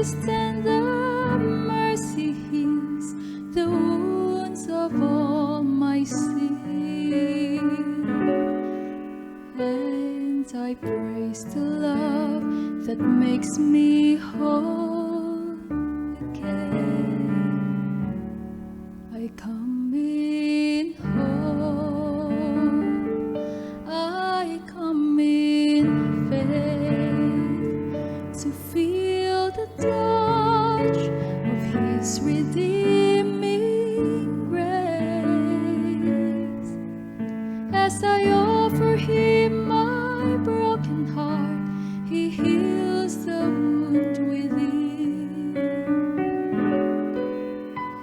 His tender mercy heals the wounds of all my sin. And I praise the love that makes me whole again. I come in hope, I come in faith to feel the touch of His redeeming grace. As I offer Him my broken heart, He heals the wound within.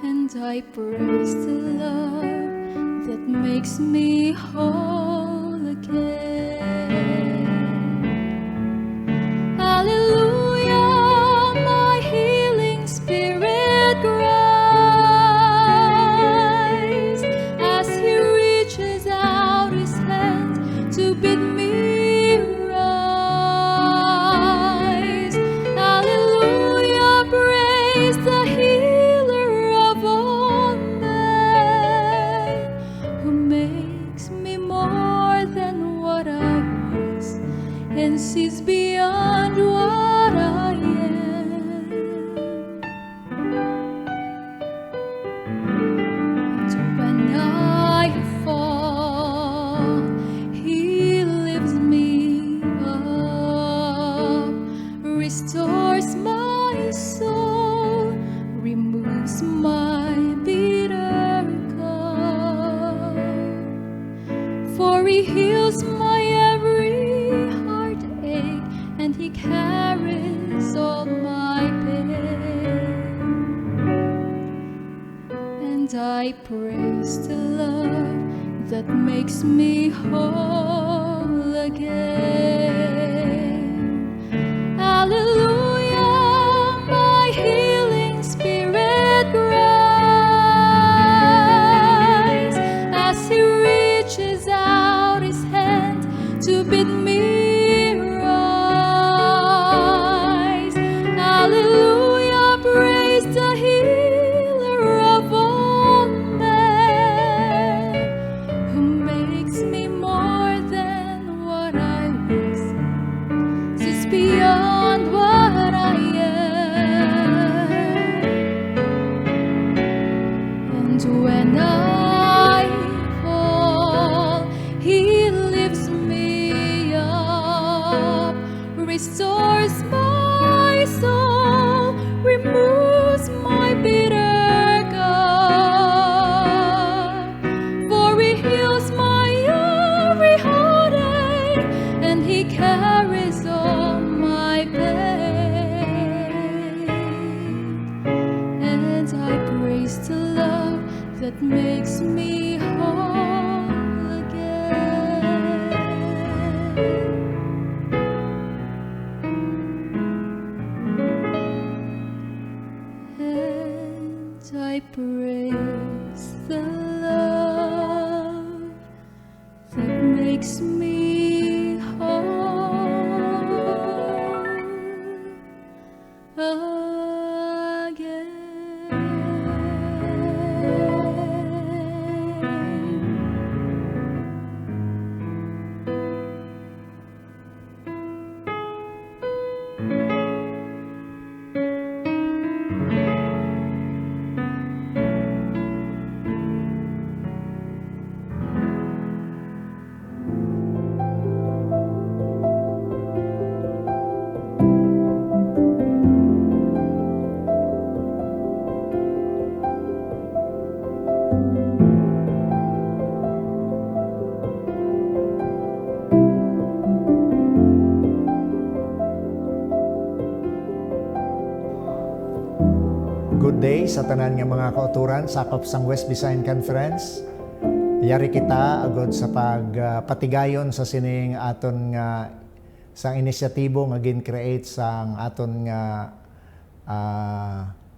And I praise the love that makes me whole again. Hallelujah, my healing spirit cries as He reaches out His hand to bid me rise. Hallelujah, praise the healer of all men, who makes me more than what I was and sees beyond what I am. And when I fall, He lifts me up, restores my soul, removes my bitter cup. For He heals my every heartache, and He carries all my pain. And I praise the love that makes me whole again. Hallelujah, my healing spirit cries as He reaches out His hand to bid me rise. Hallelujah, praise the healer of all men, who makes me more than what I was, sees beyond what I am. And when I fall, He lifts me up, restores my soul, removes my bitter cup. For He heals my every heartache, and He carries all my pain. And I praise the love that makes me whole again. And I praise the love that makes me whole again. Good day sa tanan nga mga kauturan sakop sang West Visayan Conference. Yari kita agod sa pagpatigayon sa sining aton nga sang inisyatibo nga gin-create sang aton nga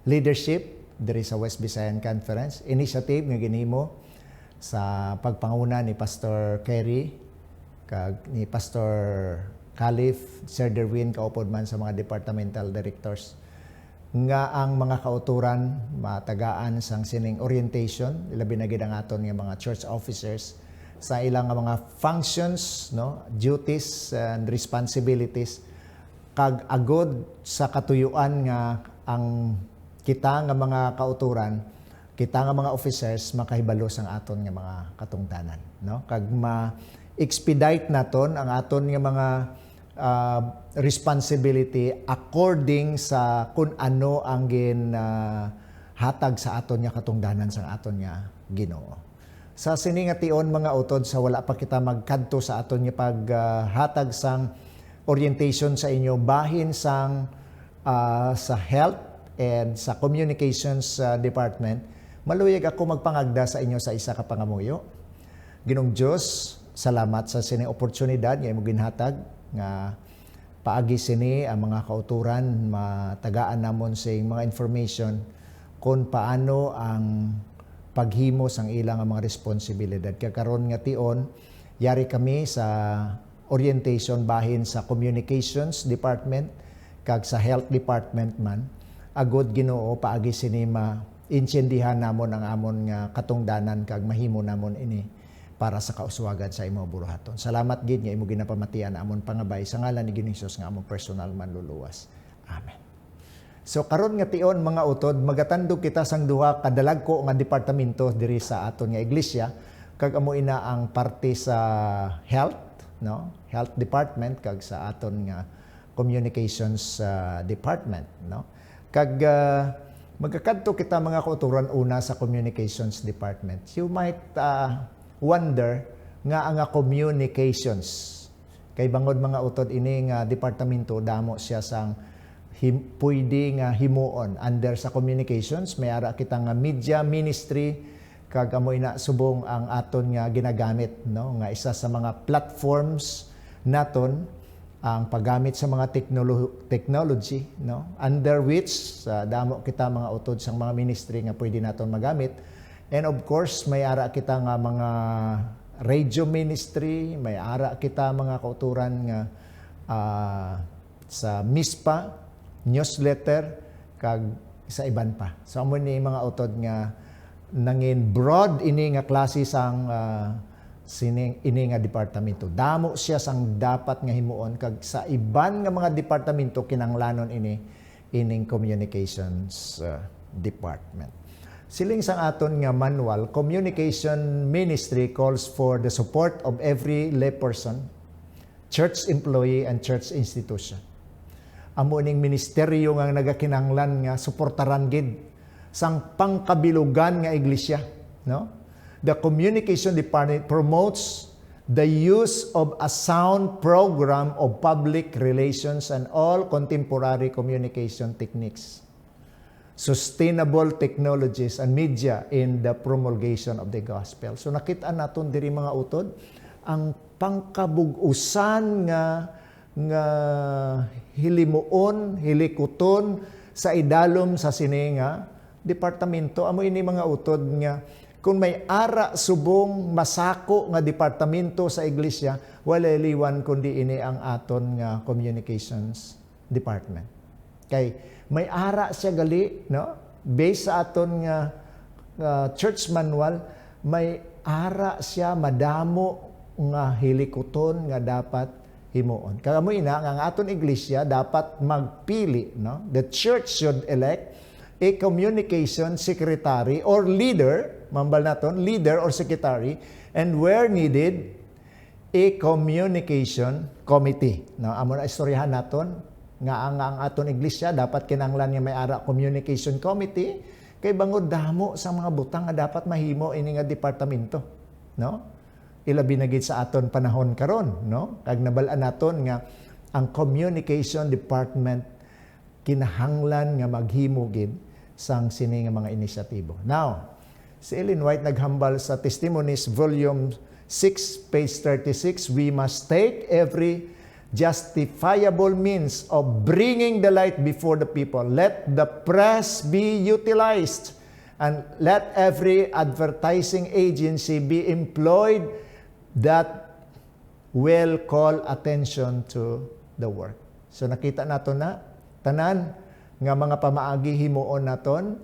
leadership diri sa West Visayan Conference. Initiative nga ginhimo sa pagpanguna ni Pastor Kerry kag ni Pastor Caliph, Sir Derwin kaupod man sa mga departmental directors. nga ang mga kauturan matagaan sang sining orientation, ilabi na gid ang aton nga mga church officers sa ilang nga mga functions, no, duties and responsibilities kag agod sa katuyuan nga ang kita nga mga kauturan, kita nga mga officers makahibalo sang aton nga mga katungdanan, no, kag ma-expedite naton ang aton nga mga responsibility according sa kung ano ang hatag sa aton nga katungdanan sa aton nga Ginoo. Sa sini nga tion mga utod sa wala pa kita magkadto sa aton nga paghatag sang orientation sa inyo bahin sang sa health and sa communications department, maluyag ako magpangagda sa inyo sa isa ka pangamuyo. Ginong Dios, salamat sa sini oportunidad nga imo ginhatag nga paagi sini ang mga kauturan matagaan namon sa mga information kung paano ang paghimo sang ilang mga responsibilidad. Kakaron nga tion, yari kami sa orientation bahin sa communications department kag sa health department man. Agod Ginoo paagi sini ma-intindihan namon ang amon nga katungdanan kag mahimo namon ini para sa kauswagan sa imo buruhaton. Salamat gid nga imo ginapamatian amon pangabay sa ngalan ni Ginoong Hesus nga among personal manluluwas. Amen. So karon nga tion mga utod, magatandog kita sang duha ka dalagko nga departamento diri sa aton nga iglesia, kag amo ina ang parte sa health, no? Health department kag sa aton nga communications department, no? Kag magkakadto kita mga kauturan una sa communications department. You might wonder nga ang communications kay bangod mga utod ini nga departamento damo siya sang pwede nga himuon under sa communications. May ara kita nga media ministry kag amo ina subong ang aton nga ginagamit, no, nga isa sa mga platforms naton ang paggamit sa mga technology, no, under which damo kita mga utod sang mga ministry nga pwede naton magamit. And of course, may ara kita nga mga radio ministry, may ara kita mga kauturan nga sa MISPA, newsletter, kag sa iban pa. So, amo ni mga utod nga nangin broad ini nga klase sang ini nga departamento. Damo siya sang dapat nga himuon kag sa iban nga mga departamento kinanglanon ining communications department. Siling sang aton nga manual, communication ministry calls for the support of every layperson, church employee, and church institution. Amo ning ministeryo nga nagakinanglan nga suportaran gid sang pangkabilugan nga iglesia, no? The communication department promotes the use of a sound program of public relations and all contemporary communication techniques, sustainable technologies and media in the promulgation of the gospel. So nakita naton diri mga utod ang pangkabug-usan nga hilimuon, hilikuton sa idalom sa sini nga departamento. Amo ini mga utod nga kung may ara subong masako nga departamento sa iglesia, wala liwan kundi ini ang aton nga communications department. Kay may ara siya gali, no? Based sa aton nga church manual, may ara siya madamo nga hilikuton nga dapat himuon. Kaya mo ina ang aton iglesia dapat magpili, no? The church should elect a communication secretary or leader, mambal naton, leader or secretary, and where needed, a communication committee. No, amo na istoryahan naton nga ang aton iglesia dapat kinanglan nga may ara communication committee kay bangod damo sa mga butang nga dapat mahimo ini nga departamento, no? Ilabi na gid sa aton panahon karon, no? Kag nabal-an naton nga ang communication department kinahanglan nga maghimo gid sang sini nga mga inisyatibo. Now, si Ellen White naghambal sa Testimonies volume 6 page 36, we must take every justifiable means of bringing the light before the people. Let the press be utilized and let every advertising agency be employed that will call attention to the work. So nakita nato na tanan nga mga pamaagi himuon naton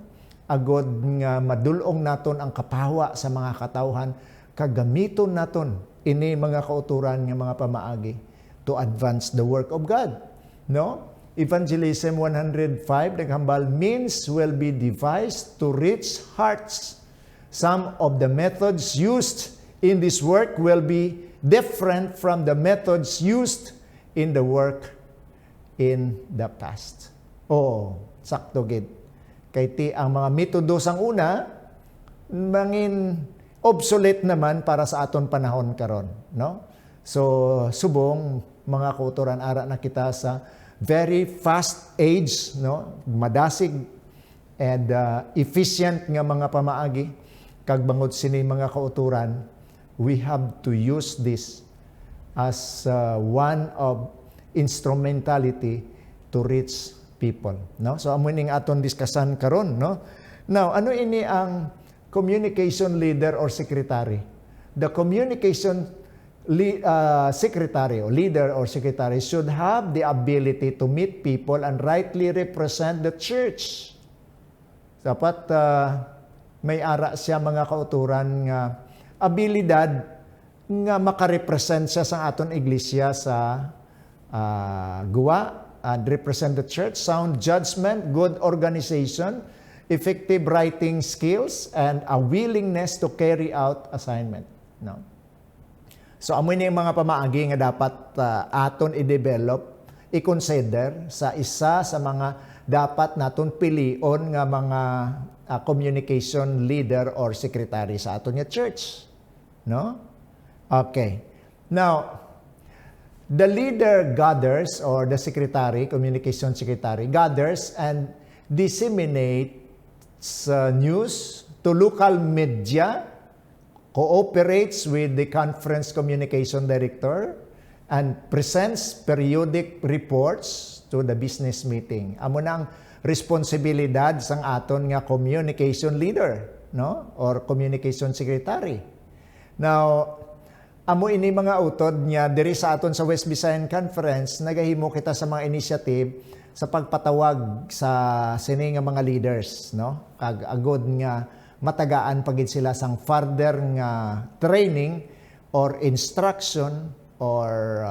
agod nga madulong naton ang kapawa sa mga katawhan kagamiton naton ini mga kauturan nga mga pamaagi to advance the work of God. No? Evangelism 105 naghambal, means will be devised to reach hearts. Some of the methods used in this work will be different from the methods used in the work in the past. Oo, sakto gid. Kay ti ang mga metodo sang una mangin obsolete naman para sa aton panahon karon, no? So subong mga kauturan ara na kita sa very fast age, no? Madasig and efficient nga mga pamaagi kag bangod sini mga kauturan, we have to use this as one of instrumentality to reach people, no? So amo ning aton diskusyon karon, no? Now, ano ini ang communication leader or secretary? The communication secretary or leader or secretary should have the ability to meet people and rightly represent the church. Dapat may ara siya mga kauturan nga abilidad nga makarepresent siya sa aton iglesia sa guwa and represent the church, sound judgment, good organization, effective writing skills, and a willingness to carry out assignment. No? So amo ni mga pamaagi nga dapat aton i-develop, i-consider sa isa sa mga dapat naton pilion nga mga communication leader or secretary sa aton nga church. No? Okay. Now, the leader gathers, or the secretary, communication secretary, gathers and disseminates news to local media, cooperates with the conference communication director, and presents periodic reports to the business meeting. Amo nang responsibilidad sang aton nga communication leader, no? Or communication secretary. Now, amo ini mga utod niya diri sa aton sa West Visayan Conference, nagahimo kita sa mga initiative sa pagpatawag sa sini nga mga leaders, no? Kag agod nga matagaan pagid sila sang further nga training or instruction or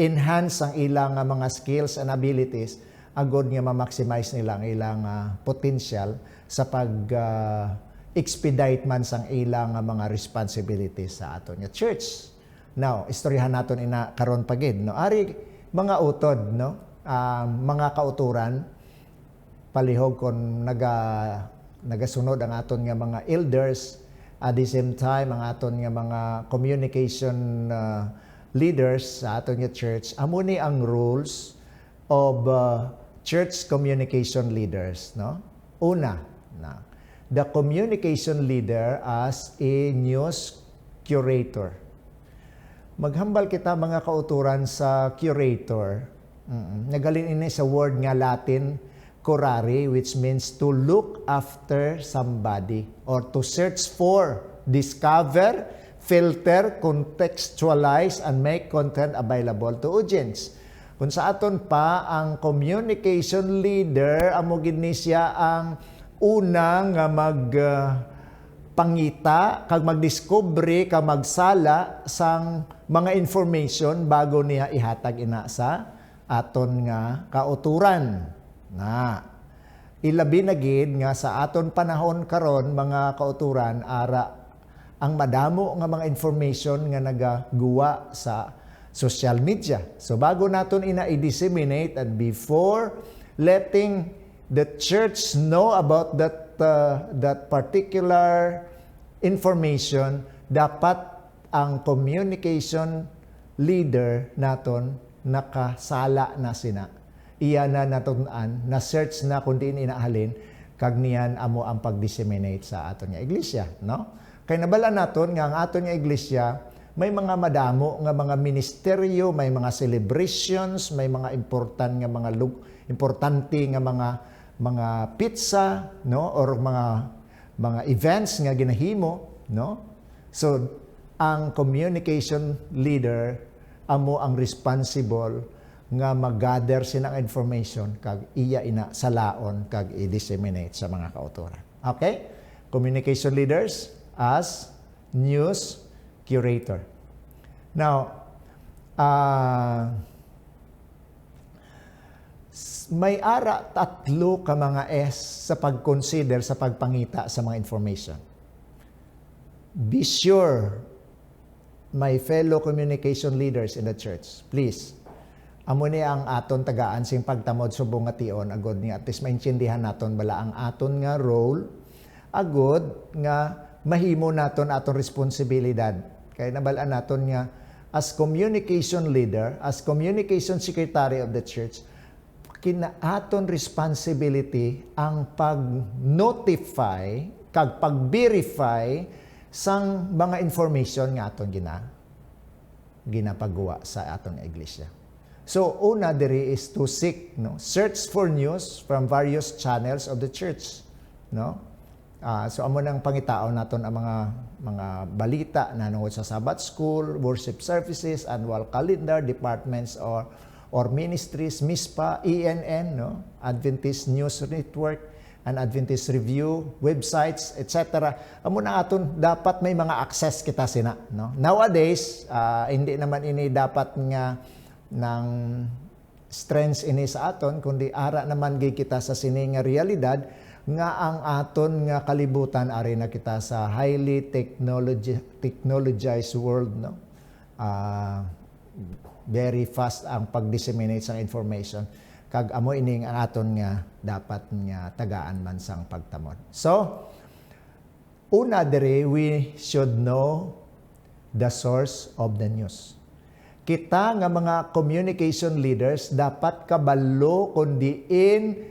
enhance ang ilang mga skills and abilities agod nga ma-maximize nila ang ilang potential sa pag expedite man sang ilang mga responsibilities sa aton nga church. Now, istoryahan naton ina karon pagid, no? Ari mga utod, no? Mga kauturan palihog kon nagasunod ang aton nga mga elders, at the same time ang aton nga mga communication leaders sa aton nga church. Amo ni ang rules of church communication leaders, no? Una, the communication leader as a news curator. Maghambal kita mga kauturan sa curator. Nagaling ini sa word nga Latin, curare, which means to look after somebody or to search for, discover, filter, contextualize, and make content available to audience. Kung sa aton pa, ang communication leader, amo gid ni siya ang una nga pangita, kag magdiskubre, kag magsala sang mga information bago niya ihatag ina sa aton nga kauturan. Na ilabi na gid nga sa aton panahon karon mga kauturan ara ang madamo nga mga information nga nagaguwa sa social media. So bago naton ina i-disseminate and before letting the church know about that particular information, dapat ang communication leader naton nakasala na sina. Iya na natunan, na search na kung diin inaahalin, kag niyan amo ang pag-disseminate sa aton nga iglesia, no? Kay nabala naton nga ang aton nga iglesia may mga madamo nga mga ministeryo, may mga celebrations, may mga importante nga mga pizza, no? Or mga events nga ginahimo, no? So ang communication leader amo ang responsible nga mag-gather sinang information kag iya ina sa laon kag i-disseminate sa mga kauturan. Okay? Communication leaders as news curator. Now, may ara tatlo ka mga S sa pag-consider sa pagpangita sa mga information. Be sure, my fellow communication leaders in the church, please, amo ni ang aton tagaan sing pagtamod subong nga tion agod nga at least maintindihan naton bala ang aton nga role agod nga mahimo naton aton responsibilidad. Kaya nabalaan naton nga as communication leader, as communication secretary of the church, aton responsibility ang pag-notify kag pag-verify sang mga information nga aton ginapagawa sa aton iglesia. So una diri is to seek, search for news from various channels of the church, so amo nang pangitaon naton ang mga balita na nungod sa Sabbath school, worship services, annual calendar, departments or ministries, MISPA, ENN, Adventist News Network, and Adventist Review, websites, etc. Amo na aton dapat may mga access kita sina, Nowadays, hindi naman ini dapat nga ng strengths ini sa aton kundi ara naman gid kita sa sini nga realidad nga ang aton nga kalibutan ari na kita sa highly technologized world, very fast ang pag-disseminate sa information. Kag amo ining ang aton nga dapat nga tagaan man sang pagtamod. So, una diri we should know the source of the news. Kita nga mga communication leaders dapat kabalo kundiin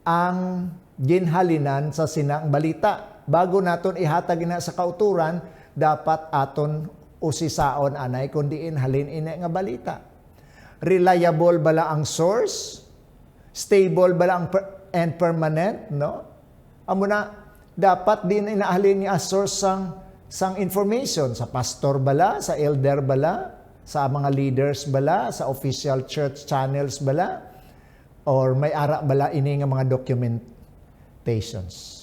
ang ginhalinan sa sinang balita. Bago naton ihatag ina sa kauturan, dapat aton usisaon anay kundiin halin ina nga balita. Reliable bala ang source? Stable bala ang and permanent, Amo na dapat din inahalin niya as source sang information sa pastor bala, sa elder bala, sa mga leaders bala, sa official church channels bala, or may ara bala ini nga mga documentations,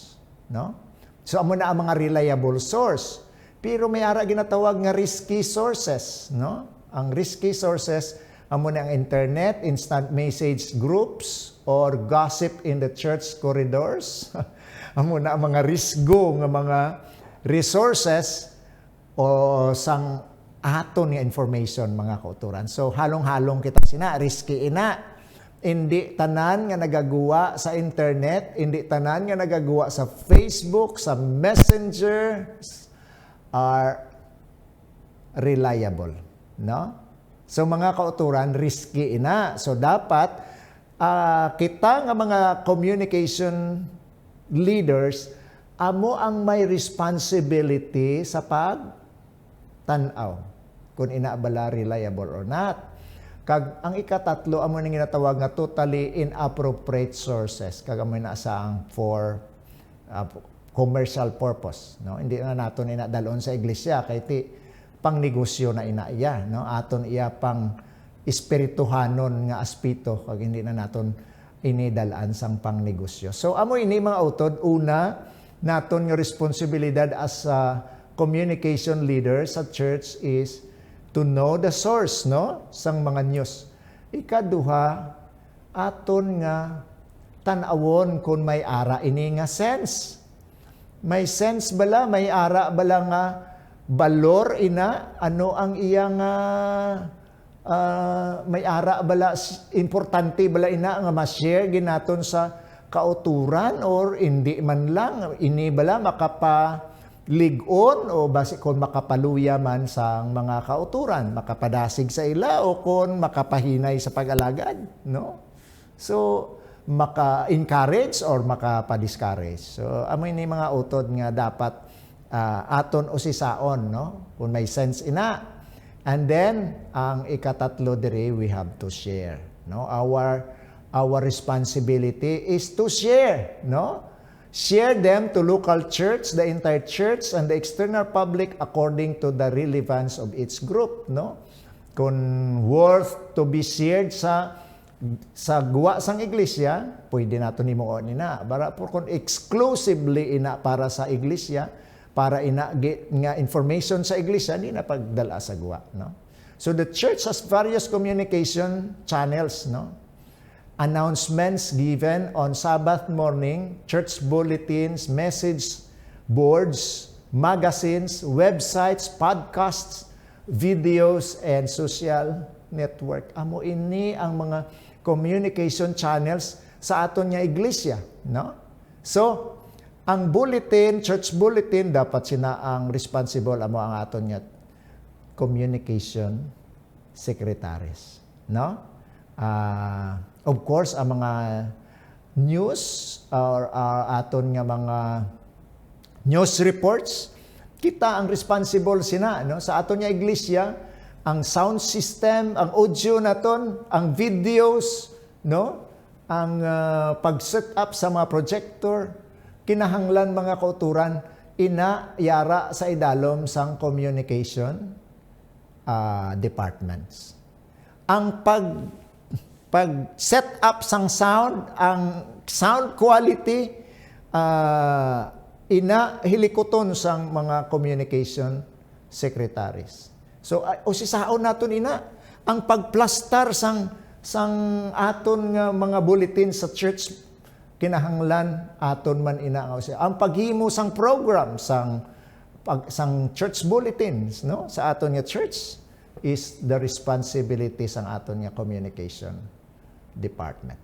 So amo na ang mga reliable source. Pero may ara ginatawag nga risky sources, Ang risky sources amo na ang internet, instant message groups, or gossip in the church corridors. Amo na ang mga risgo nga mga resources o sang aton nga information mga kauturan. So halong-halong kita sina, risky ina. Hindi tanan nga nagagawa sa internet, hindi tanan nga nagagawa sa Facebook, sa Messenger are reliable, So mga kauturan, risky ina. So dapat kita nga mga communication leaders, amo ang may responsibility sa pagtanaw kung inabala reliable or not. Kag ang ikatatlo, amo nang ginatawag nga totally inappropriate sources. Kag amo na saang for commercial purpose, Hindi na naton inadalon sa iglesia kay ti pang negosyo na inaiya, Aton iya pang espirituhanon nga aspito kag hindi na naton inidalaan sang pang negosyo. So amo ini mga utod, una naton nga responsibilidad as communication leaders sa church is to know the source, sang mga news. Ikaduha, aton nga tan-awon kung may ara ini nga sense. May sense bala, may ara bala nga balor ina, ano ang iyang may ara bala, importante bala ina nga ma-share ginaton sa kauturan or hindi man lang, ini bala makapaligon o basi kung makapaluya man sa mga kauturan, makapadasig sa ila o kung makapahinay sa pag-alagad, So, maka-encourage or makapa-discourage. So, amoy ni mga utod nga dapat aton usisaon, kung may sense ina. And then, ang ikatatlo diri, we have to share, Our responsibility is to share, Share them to local church, the entire church, and the external public according to the relevance of each group, kung worth to be shared sa guwa sang iglesia, pwede nato himuon ina. Para po kung exclusively ina para sa iglesia, para ina nga information sa iglesia, di na pagdala sa guwa, no? So the church has various communication channels, no? Announcements given on Sabbath morning, church bulletins, message boards, magazines, websites, podcasts, videos, and social network. Amo ini ang mga communication channels sa aton nga iglesia, no? So, ang bulletin, church bulletin, dapat sina ang responsible amo ang aton nga communication secretaries, no? Of course, ang mga news or aton nga mga news reports, kita ang responsible sina, no? Sa aton nga iglesia, ang sound system, ang audio naton, ang videos, no? Ang pag-set up sa mga projector, kinahanglan mga kauturan, yara sa idalom sang communication departments. Ang pag-set up sang sound, ang sound quality, hilikoton sang mga communication secretaries. So, usisaon naton ina ang pagplastar sang aton nga mga bulletin sa church, kinahanglan aton man ina ang paghimo sang program sang church bulletins, no, sa aton nga church is the responsibility sang aton nga communication department.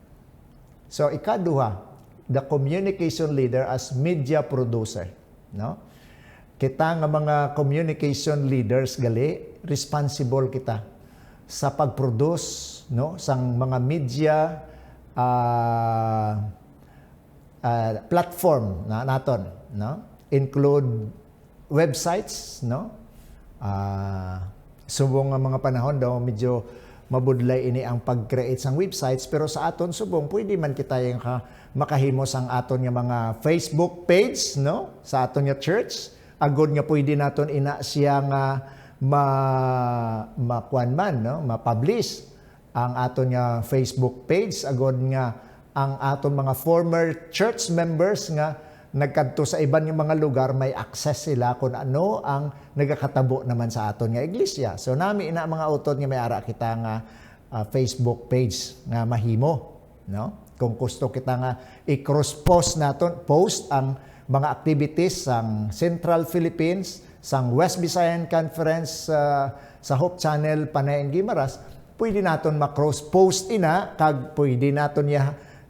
So ikaduha, the communication leader as media producer, no? Kita nga mga communication leaders gali, responsible kita sa pag-produce, no, sang mga media platform naton, no? Include websites, no? Subong nga mga panahon daw medyo mabudlay ini ang pag-create sang websites, pero sa aton subong pwede man kita yung makahimo sang aton nga mga Facebook page, no, sa aton nga church. Agod nga pwede naton ina siya nga makuan man, no, ma-publish ang aton nga Facebook page. Agod nga ang aton mga former church members nga nagkadto sa iban nga mga lugar, may access sila kung ano ang nagakatabo naman sa aton nga iglesia. So nami ina mga utod nga may ara kita nga Facebook page nga mahimo, no? Kung gusto kita nga i-cross-post naton, post ang mga activities sang Central Philippines, sang West Visayan Conference sa Hope Channel Panayan Guimaras, pwede naton ma-cross-post ina, kag pwede naton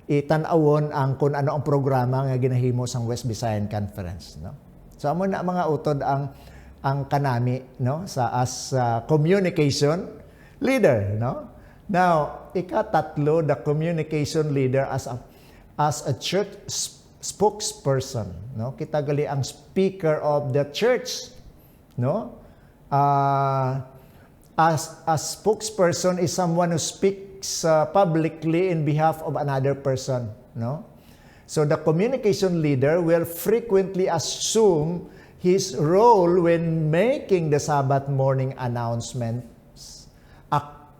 itan-awon ang kung ano ang programa nga ginahimo sang West Visayan Conference, no? So amo na mga utod ang kanami, no, as communication leader, no? Now, ikatatlo, the communication leader as a church spokesperson, no? Kita gali ang speaker of the church, no? As a spokesperson is someone who speaks publicly in behalf of another person, no? So the communication leader will frequently assume his role when making the Sabbath morning announcements,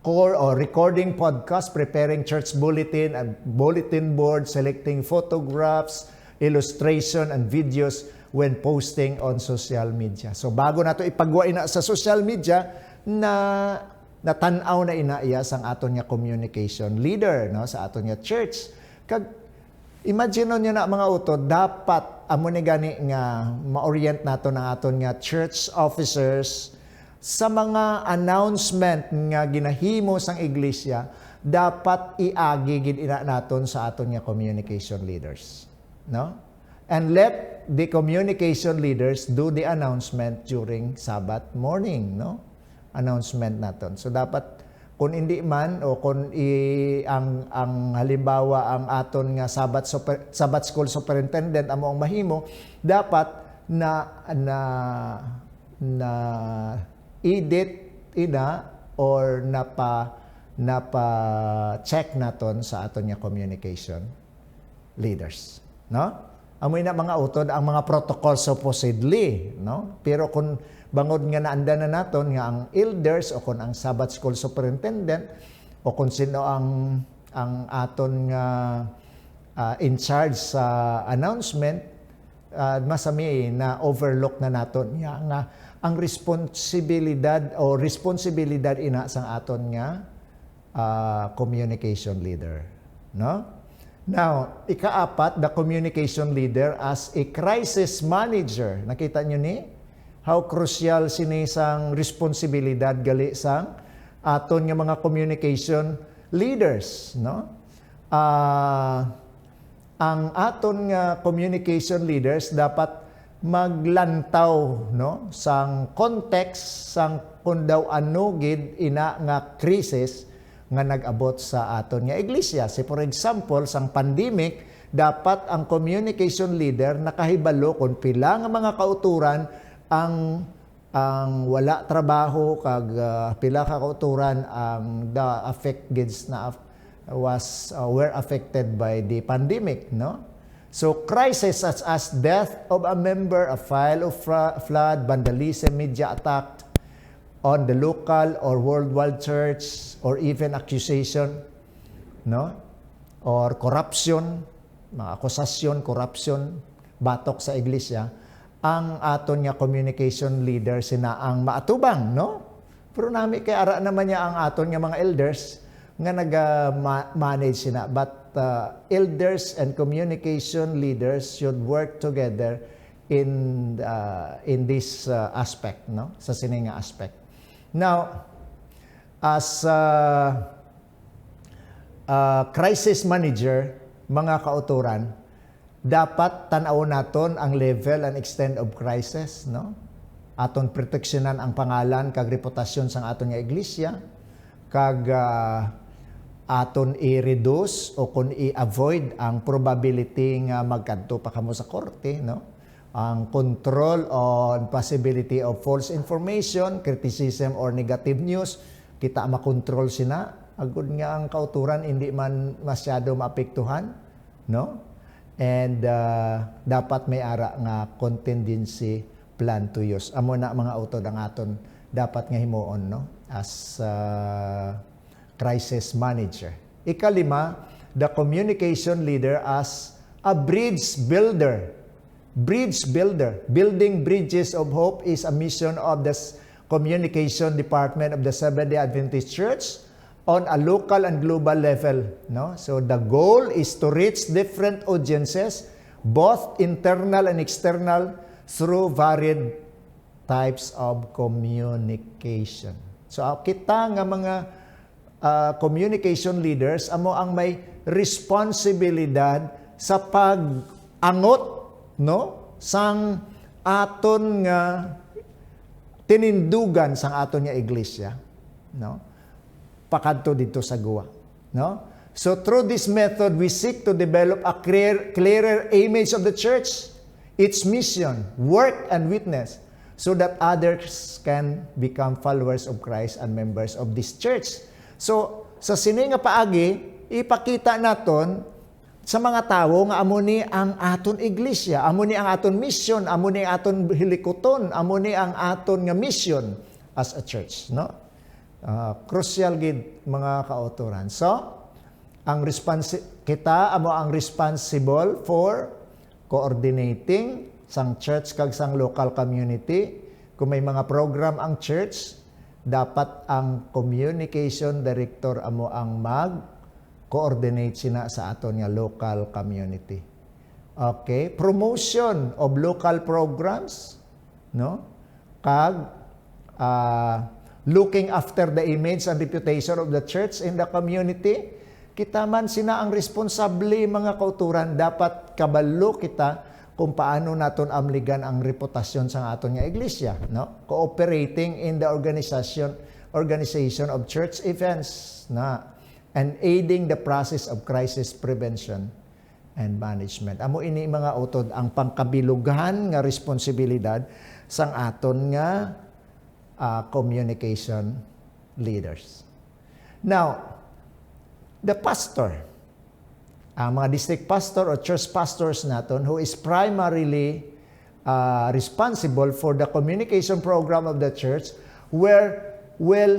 or recording podcast, preparing church bulletin and bulletin board, selecting photographs, illustration, and videos when posting on social media. So bago nato ipagwa ina sa social media, natanaw na iya sang aton nga communication leader, no, sa aton nga church. Kag imagine niyo na mga utod, dapat amo ni gani nga ma-orient nato ng aton nga church officers sa mga announcement nga ginahimo sang iglesia, dapat iagi gid ina naton sa aton nga communication leaders, no? And let the communication leaders do the announcement during Sabbath morning, no? Announcement naton. So dapat kung hindi man o kung ang halimbawa ang aton nga Sabbath school superintendent amo ang mahimo, dapat na edit ina or napa check naton sa aton nga communication leaders, no? Amoy na mga utod ang mga protocol supposedly, no? Pero kung bangod nga naanda na naton nga ang elders o kung ang Sabbath School Superintendent o kung sino ang aton nga in charge sa announcement, masami na overlook na naton nga ang responsibilidad ina sang aton nga communication leader, no? Now, ikaapat, the communication leader as a crisis manager. Nakita nyo ni? How crucial sinisang responsibilidad gali sang aton nga mga communication leaders, no? Ang aton nga communication leaders dapat maglantaw, no, sang context sang kun daw ano gid ina nga krisis nga nag-abot sa aton nga iglesia. Si for example, sang pandemic, dapat ang communication leader nakahibalo kung pila nga mga kauturan ang wala trabaho kag pila ka kauturan ang affected na were affected by the pandemic, no? So crisis such as death of a member, a fire of flood, vandalism, media attack on the local or worldwide church, or even accusation, no? Or corruption, mga akusasyon, corruption, batok sa iglesia, ang aton nga communication leader sina ang maatubang, no? Pero nami kay ara naman niya ang aton nga mga elders nga naga-manage sina. But elders and communication leaders should work together in this aspect, no? Sa sininga aspect. Now, as crisis manager, mga kauturan, dapat tanaw naton ang level and extent of crisis, no? Aton proteksyonan ang pangalan kag reputasyon sang aton nga iglesia, kag aton i-reduce o kung i-avoid ang probability nga magkadto pa kamo sa korte, no? Ang control on possibility of false information, criticism or negative news, kita makontrol sina. Agud nga ang kauturan hindi man masyado maapektuhan, no? And dapat may ara nga contingency plan to use. Amo na mga utod ang aton dapat nga himuon, no? As crisis manager. Ikalima, the communication leader as a bridge builder. Bridge builder. Building bridges of hope is a mission of the communication department of the Seventh-day Adventist Church on a local and global level, no? So the goal is to reach different audiences, both internal and external, through varied types of communication. So kita nga mga communication leaders amo ang may responsibilidad sa pag-angot, no, sang aton nga tinindugan sang aton nga iglesia, no, pakadto dito sa guwa, no? So through this method we seek to develop a clearer image of the church, its mission, work and witness, so that others can become followers of Christ and members of this church. So sa sini nga paagi ipakita naton sa mga tawo nga amo ni ang aton iglesia, amo ni ang aton mission, amo ni ang aton hilikoton, amo ni ang aton nga mission as a church, no? Crucial gid mga kauturan. So ang kita amo ang responsible for coordinating sang church kag sang local community. Kung may mga program ang church, dapat ang communication director amo ang mag-coordinate sina sa aton nga local community. Okay, promotion of local programs, no? Kag looking after the image and reputation of the church in the community. Kita man sina ang responsable mga kauturan, dapat kabalo kita kung paano naton amligan ang reputasyon sa aton nga iglesia, no? Cooperating in the organization of church events, na, and aiding the process of crisis prevention and management. Amo ini mga utod ang pangkabilugan nga responsibilidad sang aton nga communication leaders. Now, the pastor ang mga district pastor or church pastors naton who is primarily responsible for the communication program of the church will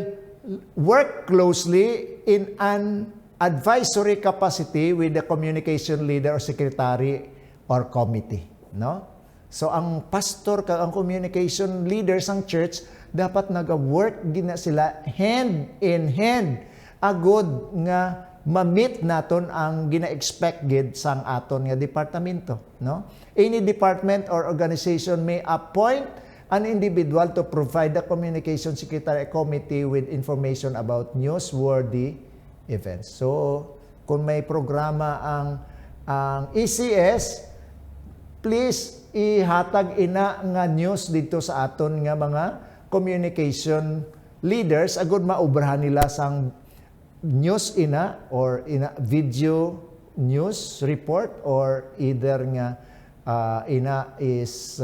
work closely in an advisory capacity with the communication leader or secretary or committee, no? So ang pastor kag ang communication leader sang church dapat nag-work gina sila hand in hand agud nga ma-meet naton ang gina-expect gid sang aton nga departamento, no? Any department or organization may appoint an individual to provide the communication secretary committee with information about newsworthy events. So kung may programa ang ECS, please ihatag ina nga news dito sa aton nga mga communication leaders agud maubrahan nila sang news ina or ina video news report or either nga ina is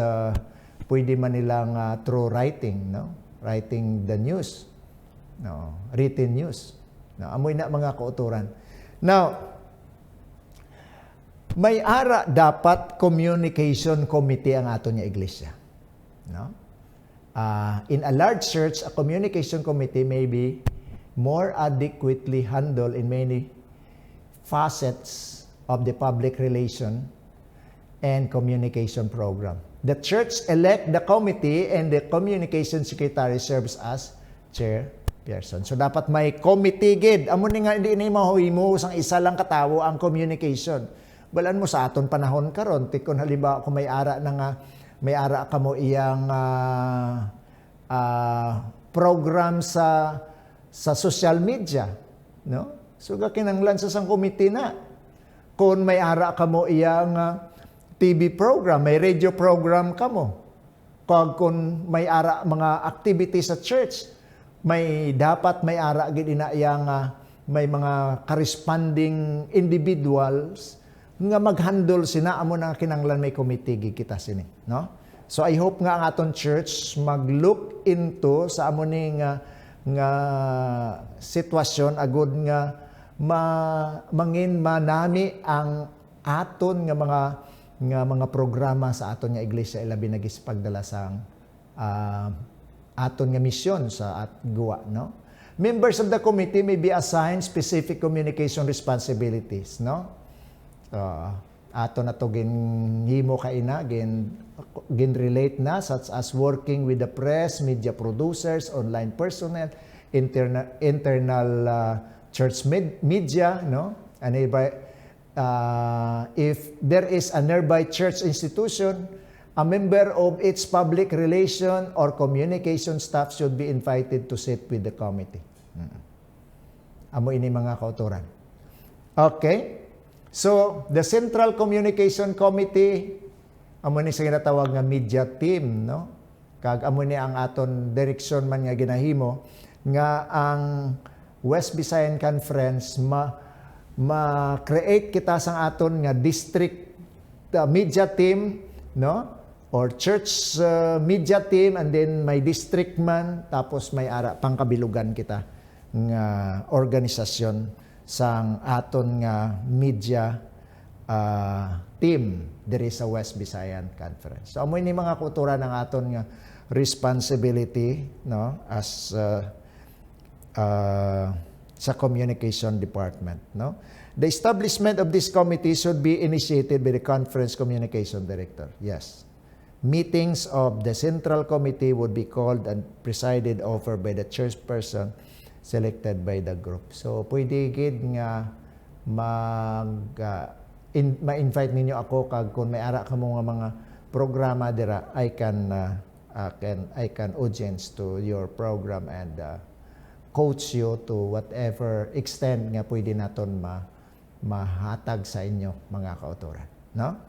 pwede man nilang through writing, no? Writing the news, no? Written news, no? Amoy na mga kauturan. Now, may ara dapat communication committee ang ato nga iglesia, no? In a large church, a communication committee may be more adequately handled in many facets of the public relation and communication program. The church elect the committee and the communication secretary serves as chairperson. So dapat may committee gid. Amo ni nga hindi ni mahimo sang isa lang katawo ang communication. Balaan mo sa aton panahon karon tikon halimbawa kung may ara na nga may ara ka mo iyang program sa social media, no? So kinahanglan sa sang committee na. Kung may ara ka mo iyang TV program, may radio program ka mo. Kung may ara mga activities sa church, dapat may ara gid ina iyang may mga corresponding individuals nga mag-handle sina amo na kinahanglan may committee gid kita sini, no? So I hope nga ang aton church mag-look into sa amo ni nga sitwasyon agud nga mangin manami ang aton nga mga programa sa aton nga iglesia ilabi na gispagdala sang aton nga misyon sa guwa, no? Members of the committee may be assigned specific communication responsibilities, no? Ato na to ginhimo kaina relate na such as working with the press, media producers, online personnel, internal church media, no? And if there is a nearby church institution, a member of its public relation or communication staff should be invited to sit with the committee. Amo ini mga kauturan. Okay? So, the Central Communication Committee, amo ni sa ginatawag nga media team, no? Kag amo ni ang aton direksyon man nga ginahimo nga ang West Visayan Conference ma-create kita sang aton nga district media team, no? Or church media team, and then may district man, tapos may ara pangkabilugan kita nga organisasyon sang aton nga media team diri sa West Visayan Conference. So amo ni mga kauturan ng aton nga responsibility, no, as sa communication department, no? The establishment of this committee should be initiated by the conference communication director. Yes. Meetings of the central committee would be called and presided over by the church person selected by the group. So pwede gid nga ma-invite ninyo ako kag kung may ara kamo nga mga programa dira, I can audience to your program and coach you to whatever extent nga pwede naton mahatag sa inyo mga kauturan, no?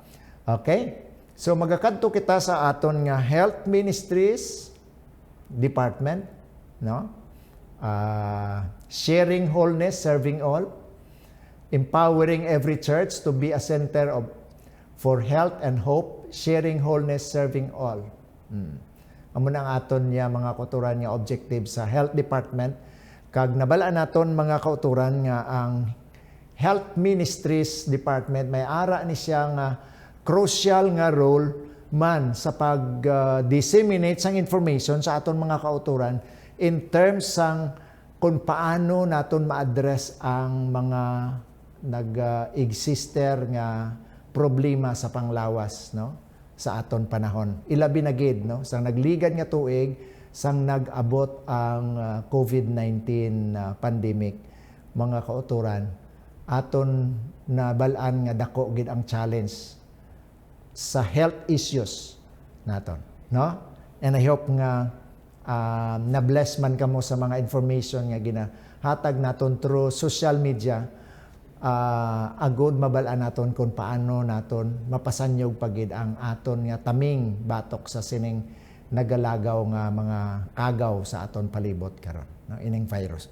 Okay? So magakadto kita sa aton nga health ministries department, no? Sharing wholeness, serving all, empowering every church to be a center for health and hope, sharing wholeness, serving all. Amo na ang aton niya mga kauturan nga objective sa health department. Kag nabalaan naton mga kauturan nga ang Health Ministries Department, may ara ni siya nga crucial nga role man sa pag-disseminate sang information sa aton mga kauturan in terms sang kung paano naton ma-address ang mga nag-exister nga problema sa panglawas, no, sa aton panahon. Ilabi na gid, no, sang nagligad nga tuig sang nag-abot ang COVID-19 pandemic, mga kauturan, aton nabalaan nga dako gid ang challenge sa health issues naton, no? And I hope nga na-bless man kamo sa mga information nga ginahatag naton through social media. Agod mabalaan naton kung paano naton mapasanyog pagid ang aton nga taming batok sa sining nagalagaw nga mga kagaw sa aton palibot karon, no? Ining virus.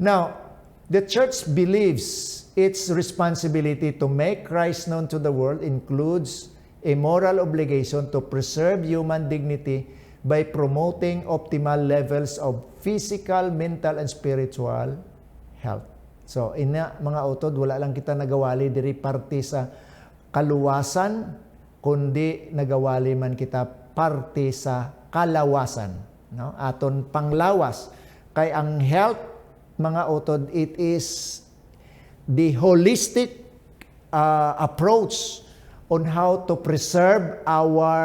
Now, the church believes its responsibility to make Christ known to the world includes a moral obligation to preserve human dignity by promoting optimal levels of physical, mental, and spiritual health. So, mga utod, wala lang kita nagawali diri parte sa kaluwasan, kundi nagawali man kita parte sa kalawasan, no? Aton panglawas. Kay ang health, mga utod, it is the holistic approach on how to preserve our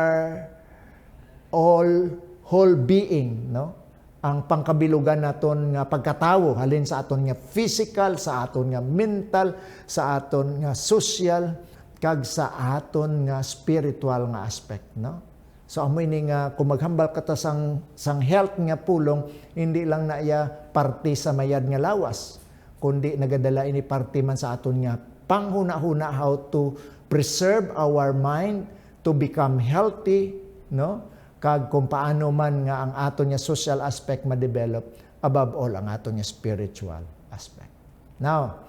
whole being, no? Ang pangkabilugan naton nga pagkatawo halin sa aton nga physical, sa aton nga mental, sa aton nga social, kag sa aton nga spiritual nga aspect, no? So amoy ni nga kung maghambal ka ta sang health nga pulong, hindi lang na iya parte sa mayad nga lawas, kundi nagadala ini parte man sa aton nga panghuna-huna how to preserve our mind to become healthy, no? Kag kung paano man nga ang aton nga social aspect ma-develop, above all ang aton nga spiritual aspect. Now,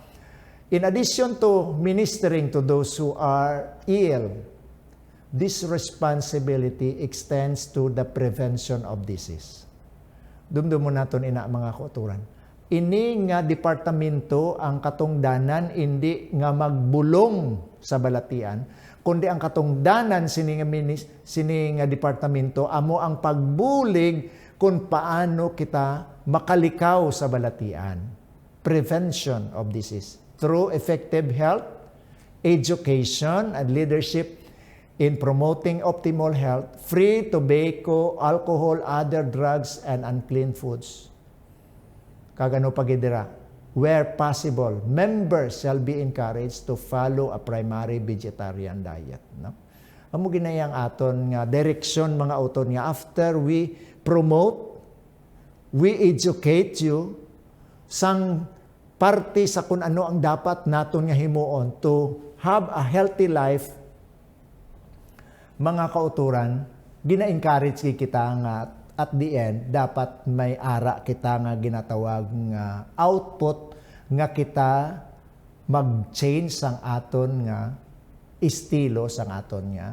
in addition to ministering to those who are ill, this responsibility extends to the prevention of disease. Dumdum mo naton ina mga kauturan. Ini nga departamento ang katungdanan hindi nga magbulong sa balatian, kundi ang katungdanan sini nga departamento amo ang pagbulig kung paano kita makalikaw sa balatian. Prevention of disease through effective health, education, and leadership in promoting optimal health, free tobacco, alcohol, other drugs, and unclean foods. Kagano pagidira? Where possible, members shall be encouraged to follow a primary vegetarian diet, no? Amo ginayang aton nga direksyon mga auton nga after we promote, we educate you sang parte sa kung ano ang dapat naton nga himuon to have a healthy life. Mga kauturan, gina-encourage kita nga at the end, dapat may ara kita nga ginatawag nga output nga kita mag-change sang aton nga estilo sang aton nga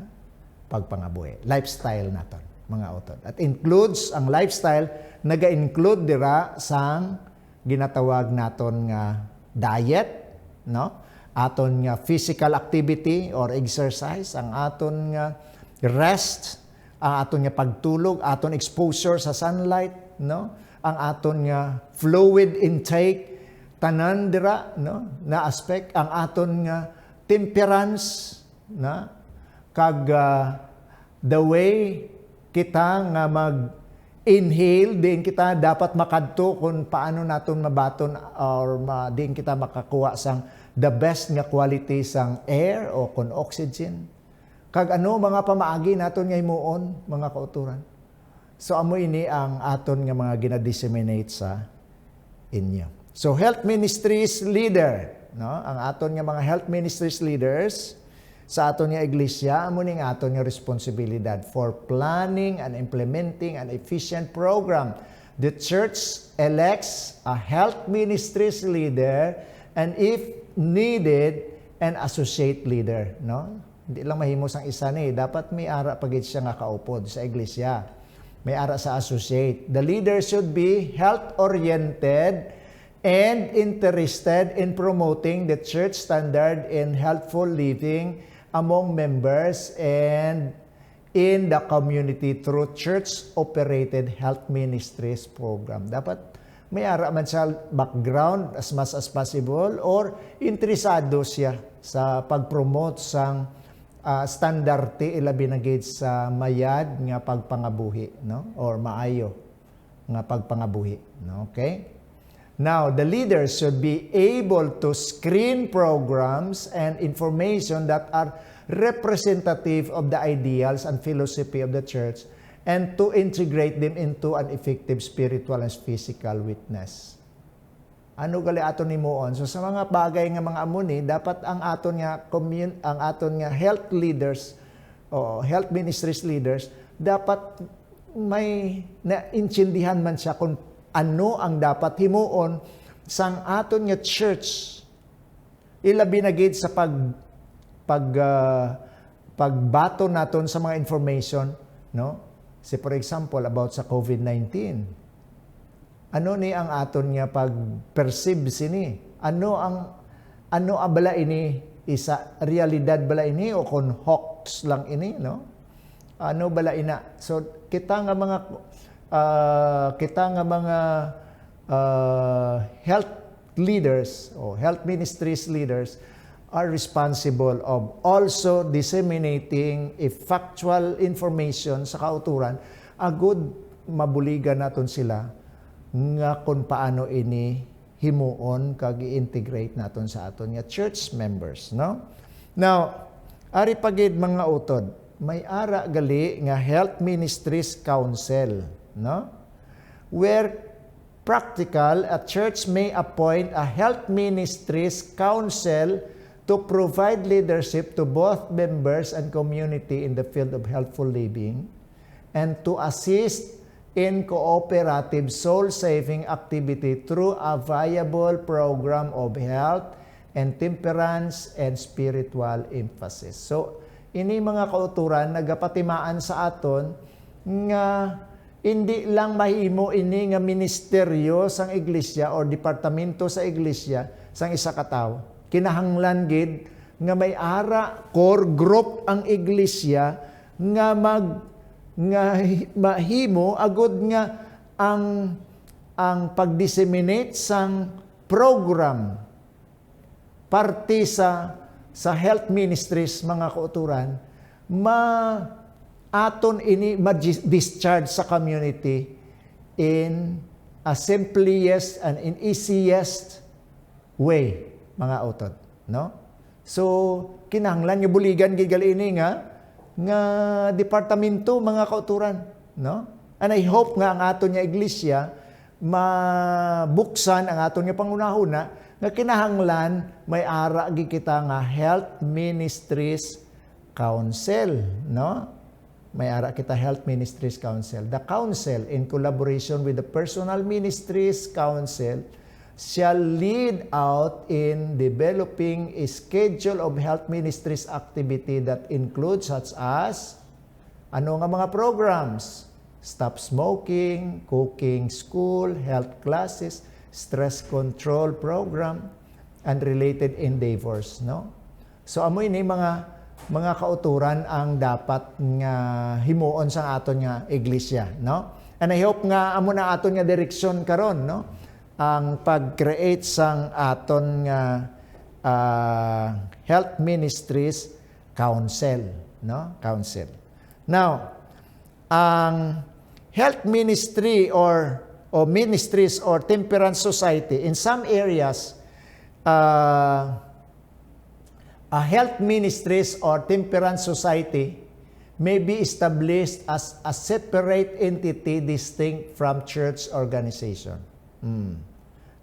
pagpangabuhi. Lifestyle naton, mga auton. At includes, ang lifestyle, naga-include dira sang ginatawag naton nga diet, no? Aton nga physical activity or exercise, ang aton nga rest, ang aton nga pagtulog, aton exposure sa sunlight, no? Ang aton nga fluid intake, tanan dira, no? Na aspect, ang aton nga temperance, na kag the way kita nga mag-inhale, din kita dapat makadto kung paano naton mabaton or din kita makakuha sang the best nga quality sang air o kung oxygen. Kag ano mga pamaagi naton nga himuon, mga kauturan. So amo ini ang aton nga mga gina-disseminate sa inyo. So health ministries leader, no? Ang aton nga mga health ministries leaders sa aton nga iglesia, amo ning aton nga responsibilidad for planning and implementing an efficient program. The church elects a health ministries leader and if needed, an associate leader, no? Hindi lang mahimos ang isa ni, dapat may ara pagit siya nga kaupod sa iglesia. May ara sa associate. The leader should be health-oriented and interested in promoting the church standard in healthful living among members and in the community through church-operated health ministries program. Dapat may ara man sa background as much as possible or interesado siya sa pag-promote sang standarte ilabi na gid sa mayad nga pagpangabuhi, no? Or maayo nga pagpangabuhi, no? Okay? Now, the leaders should be able to screen programs and information that are representative of the ideals and philosophy of the church and to integrate them into an effective spiritual and physical witness. Ano gali aton nimuon? So sa mga bagay nga mga amuni, dapat ang aton nga health leaders o health ministries leaders dapat may naintindihan man siya kung ano ang dapat himuon sang aton nga church. Ilabi na gid sa pagbato naton sa mga information, no? Say for example about sa COVID-19. Ano ni ang aton nga pag-perceive sini? Ano abala ini isa realidad bala ini o kon hoax lang ini, no? Ano bala ina? So kita nga mga health leaders o health ministries leaders are responsible of also disseminating factual information sa kauturan agud mabuligan naton sila nga kung paano ini himuon kag i-integrate naton sa aton nga church members, no? Now, ari pagid mga utod, may ara gali nga Health Ministries Council, no? Where practical, a church may appoint a Health Ministries Council to provide leadership to both members and community in the field of healthful living and to assist in cooperative soul-saving activity through a viable program of health and temperance and spiritual emphasis. So, ini mga kauturan nagapatimaan sa aton nga hindi lang mahimo ini nga ministeryo sang iglesia or departamento sa iglesia sang isa ka tawo. Kinahanglan gid nga may ara core group ang iglesia nga mahimo agud nga ang pag-disseminate sang program parte sa health ministries mga kauturan aton ini ma-discharge sa community in a simplest and in easiest way mga utod, no? So kinahanglan nga buligan gid gali ini nga departamento mga kauturan, no? And I hope nga ang aton nga iglesia mabuksan ang aton nga pangunahuna nga kinahanglan may ara gid kita nga Health Ministries Council, no? May ara kita Health Ministries Council. The council in collaboration with the Personal Ministries Council shall lead out in developing a schedule of health ministries activity that includes such as ano nga mga programs: stop smoking, cooking school, health classes, stress control program, and related endeavors, no? So amoy ni mga kauturan ang dapat nga himuon sa aton nga iglesia, no? And I hope nga amo na aton nga direksyon karon, no? Ang pag-create sang aton nga Health Ministries Council, no? Council. Now, ang health ministry or ministries or temperance society in some areas a health ministries or temperance society may be established as a separate entity distinct from church organization.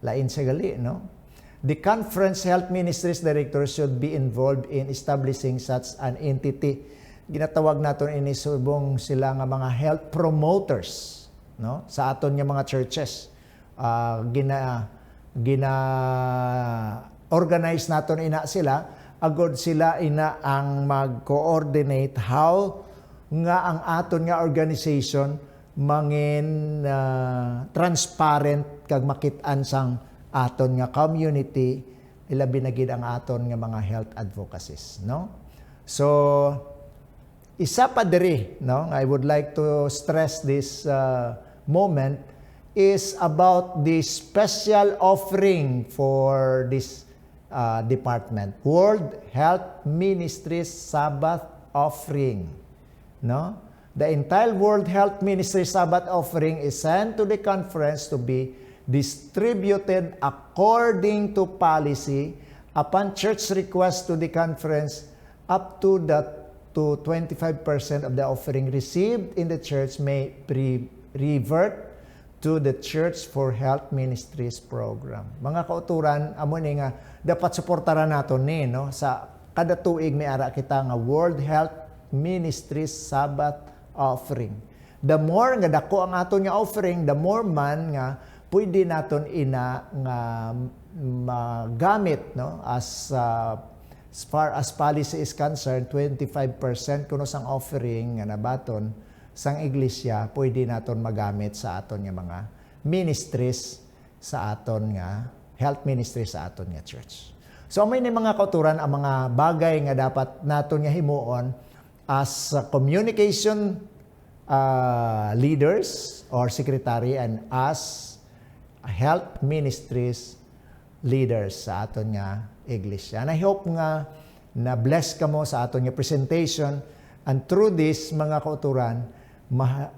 Lain sa gali, no? The conference health ministries director should be involved in establishing such an entity. Ginatawag naton ini subong sila nga mga health promoters, no? Sa aton nga mga churches. Organize naton ina sila, agod sila ina ang mag-coordinate how nga ang aton nga organization mangin transparent kag makit-an sang aton nga community, ilabi na gid ang aton nga mga health advocacies, no? So isa pa diri, no, I would like to stress this moment is about the special offering for this department, World Health Ministries Sabbath offering, no? The entire World Health Ministry Sabbath offering is sent to the conference to be distributed according to policy upon church request to the conference. Up to 25% of the offering received in the church may revert to the Church for Health Ministries program. Mga kauturan, amo ni nga dapat suportaran naton ni, no, sa kada tuig may ara kita nga World Health Ministries Sabbath offering. The more nga dako ang aton nga offering, the more man nga pwede naton ina nga magamit, no, as far as policy is concerned, 25% kuno sang offering nga nabaton sang iglesia pwede naton magamit sa aton nga mga ministries sa aton nga health ministry sa aton nga church. So may ni mga kauturan ang mga bagay nga dapat naton nga himuon as communication leaders or secretary and as health ministries leaders sa aton nga iglesia. And I hope nga na bless ka mo sa aton nga presentation, and through this mga kauturan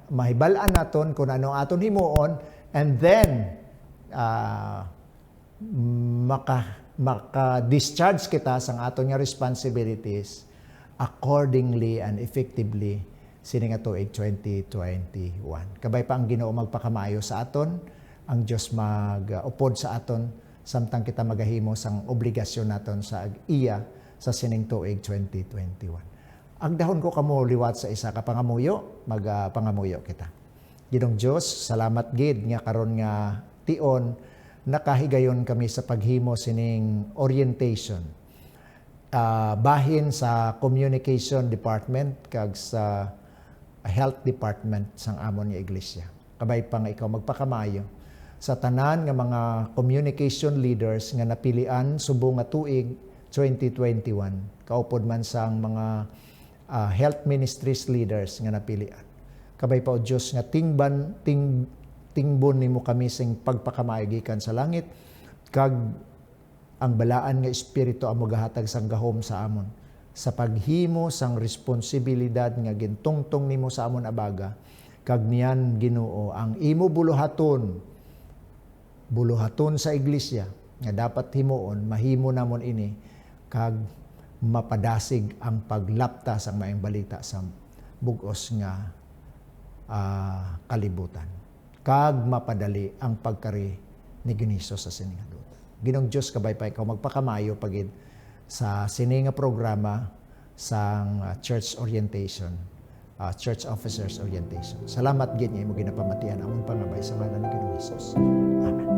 mahibalaan naton kung ano aton himuon, and then maka-discharge kita sa aton nga responsibilities accordingly and effectively sini nga tuig 2021. Kabay pa ang Ginoo magpakamayo sa aton, ang Dios mag-upod sa aton samtang kita magahimo sang obligasyon naton sa iya sa sining tuig 2021. Ang dahon ko kamo liwat sa isa ka pangamuyo, magpangamuyo kita. Ginong Dios, salamat gid nga karon nga tion nakahigayon kami sa paghimo sining orientation. Bahin sa communication department kag sa health department sang amon nga iglesia. Kabay pa nga ikaw magpakamayo sa tanan nga mga communication leaders nga napilian subong nga tuig 2021. Kaupod man sang mga health ministries leaders nga napilian. Kabay pa o Diyos nga tingbon nimo kami sing pagpakamayo gikan sa langit, kag ang balaan nga espiritu amo gahatag sang gahom sa amon sa paghimo sang responsibilidad nga gintungtong nimo sa amon abaga, kag niyan Ginoo ang imo buluhaton sa iglesia nga dapat himuon, mahimo namon ini kag mapadasig ang paglapta sa maayong balita sa bugos nga kalibutan. Kag mapadali ang pagkari ni Giniso sa sining aduna. Ginong Dios kabay pa ikaw magpakamayo pagid sa sining nga programa sang church orientation, church officers orientation. Salamat gid nga imo ginapamatian among pangabay sa ngalan ni Ginoong Hesus. Amen.